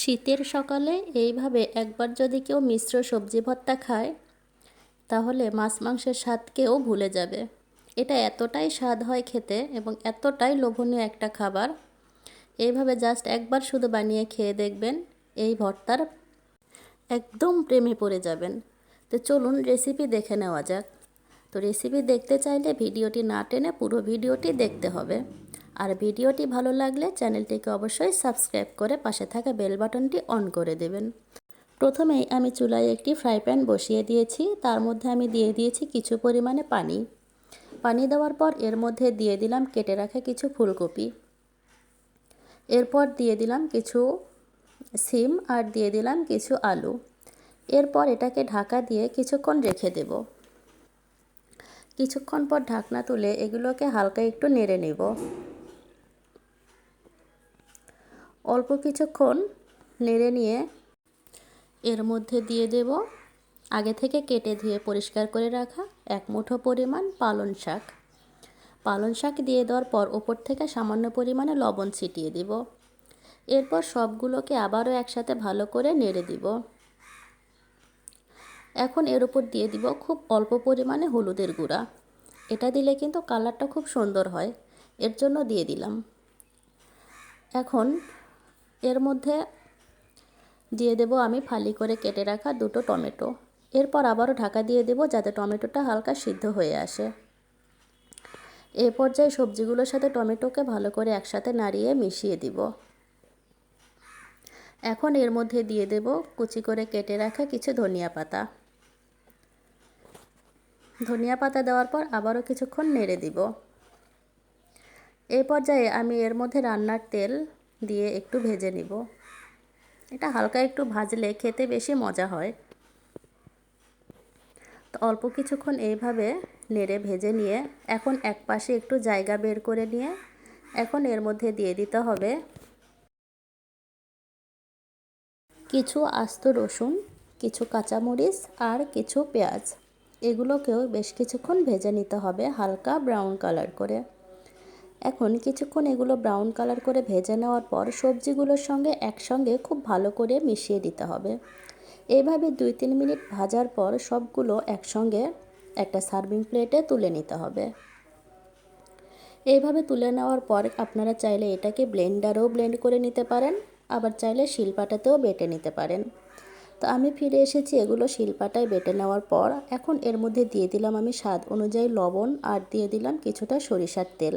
শীতের সকালে এইভাবে একবার যদি কেউ মিশ্র সবজি ভর্তা খায় তাহলে মাছ মাংসের স্বাদকেও ভুলে যাবে। এটা এতটাই স্বাদ হয় খেতে এবং এতটাই লোভনীয় একটা খাবার। এইভাবে জাস্ট একবার শুধু বানিয়ে খেয়ে দেখবেন, এই ভর্তার একদম প্রেমে পড়ে যাবেন। তো চলুন রেসিপি দেখে নেওয়া যাক। তো রেসিপি দেখতে চাইলে ভিডিওটি না টেনে পুরো ভিডিওটি দেখতে হবে। আর ভিডিওটি ভালো লাগলে চ্যানেলটিকে অবশ্যই সাবস্ক্রাইব করে পাশে থাকা বেল বাটনটি অন করে দেবেন। প্রথমেই আমি চুলায় একটি ফ্রাই প্যান বসিয়ে দিয়েছি, তার মধ্যে আমি দিয়ে দিয়েছি কিছু পরিমাণে পানি। পানি দেওয়ার পর এর মধ্যে দিয়ে দিলাম কেটে রাখা কিছু ফুলকপি। এরপর দিয়ে দিলাম কিছু সিম আর দিয়ে দিলাম কিছু আলু। এরপর এটাকে ঢাকা দিয়ে কিছুক্ষণ রেখে দেব। কিছুক্ষণ পর ঢাকনা তুলে এগুলোকে হালকা একটু নেড়ে নেব। অল্প কিছুক্ষণ নেড়ে নিয়ে এর মধ্যে দিয়ে দেব আগে থেকে কেটে ধুয়ে পরিষ্কার করে রাখা এক মুঠো পরিমাণ পালং শাক। পালং শাক দিয়ে দেওয়ার পর ওপর থেকে সামান্য পরিমাণে লবণ ছিটিয়ে দিব। এরপর সবগুলোকে আবারও একসাথে ভালো করে নেড়ে দিব। এখন এর উপর দিয়ে দিব খুব অল্প পরিমাণে হলুদের গুঁড়া। এটা দিলে কিন্তু কালারটা খুব সুন্দর হয়, এর জন্য দিয়ে দিলাম। এখন এর মধ্যে দিয়ে দেব আমি ফালি করে কেটে রাখা দুটো টমেটো। এরপর আবারও ঢাকা দিয়ে দেব যাতে টমেটোটা হালকা সিদ্ধ হয়ে আসে। এই পর্যায়ে সবজিগুলোর সাথে টমেটোকে ভালো করে একসাথে নাড়িয়ে মিশিয়ে দিব। এখন এর মধ্যে দিয়ে দেব কুচি করে কেটে রাখা কিছু ধনিয়া পাতা। ধনিয়া পাতা দেওয়ার পর আবারও কিছুক্ষণ নেড়ে দিব। এই পর্যায়ে আমি এর মধ্যে রান্নার তেল দিয়ে একটু ভেজে নিব। এটা হালকা একটু ভাজলে খেতে বেশি মজা হয়। তো অল্প কিছুক্ষণ এইভাবে নেড়ে ভেজে নিয়ে এখন এক পাশে একটু জায়গা বের করে নিয়ে এখন এর মধ্যে দিয়ে দিতে হবে কিছু আস্ত রসুন, কিছু কাঁচামরিচ আর কিছু পেঁয়াজ। এগুলোকেও বেশ কিছুক্ষণ ভেজে নিতে হবে হালকা ব্রাউন কালার করে। এখন কিছুক্ষণ এগুলো ব্রাউন কালার করে ভেজে নেওয়ার পর সবজিগুলোর সঙ্গে একসঙ্গে খুব ভালো করে মিশিয়ে দিতে হবে। এইভাবে 2-3 মিনিট ভাজার পর সবগুলো একসঙ্গে একটা সার্ভিং প্লেটে তুলে নিতে হবে। এইভাবে তুলে নেওয়ার পর আপনারা চাইলে এটাকে ব্লেন্ডারেও ব্লেন্ড করে নিতে পারেন, আবার চাইলে শিলপাটাতেও বেটে নিতে পারেন। তো আমি ফিরে এসেছি এগুলো শিলপাটায় বেটে নেওয়ার পর। এখন এর মধ্যে দিয়ে দিলাম আমি স্বাদ অনুযায়ী লবণ আর দিয়ে দিলাম কিছুটা সরিষার তেল।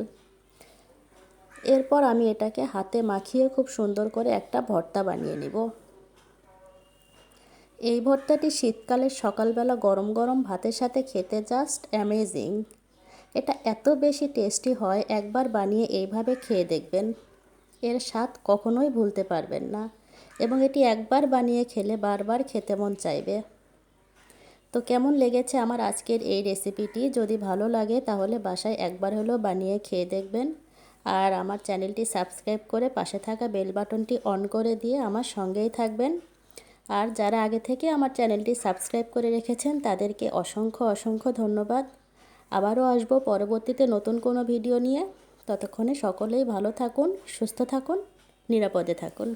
এরপর আমি এটাকে হাতে মাখিয়ে খুব সুন্দর করে একটা ভর্তা বানিয়ে নিব। এই ভর্তাটি শীতকালের সকালবেলা গরম গরম ভাতের সাথে খেতে জাস্ট অ্যামেজিং। এটা এত বেশি টেস্টি হয়, একবার বানিয়ে এইভাবে খেয়ে দেখবেন, এর স্বাদ কখনোই ভুলতে পারবেন না এবং এটি একবার বানিয়ে খেলে বারবার খেতে মন চাইবে। তো কেমন লেগেছে আমার আজকের এই রেসিপিটি? যদি ভালো লাগে তাহলে বাসায় একবার হলেও বানিয়ে খেয়ে দেখবেন আর আমার চ্যানেলটি সাবস্ক্রাইব করে পাশে থাকা বেল বাটনটি অন করে দিয়ে আমার সঙ্গেই থাকবেন। আর যারা আগে থেকে আমার চ্যানেলটি সাবস্ক্রাইব করে রেখেছেন তাদেরকে অসংখ্য অসংখ্য ধন্যবাদ। আবারও আসবো পরবর্তীতে নতুন কোনো ভিডিও নিয়ে। ততক্ষণে সকলেই ভালো থাকুন, সুস্থ থাকুন, নিরাপদে থাকুন।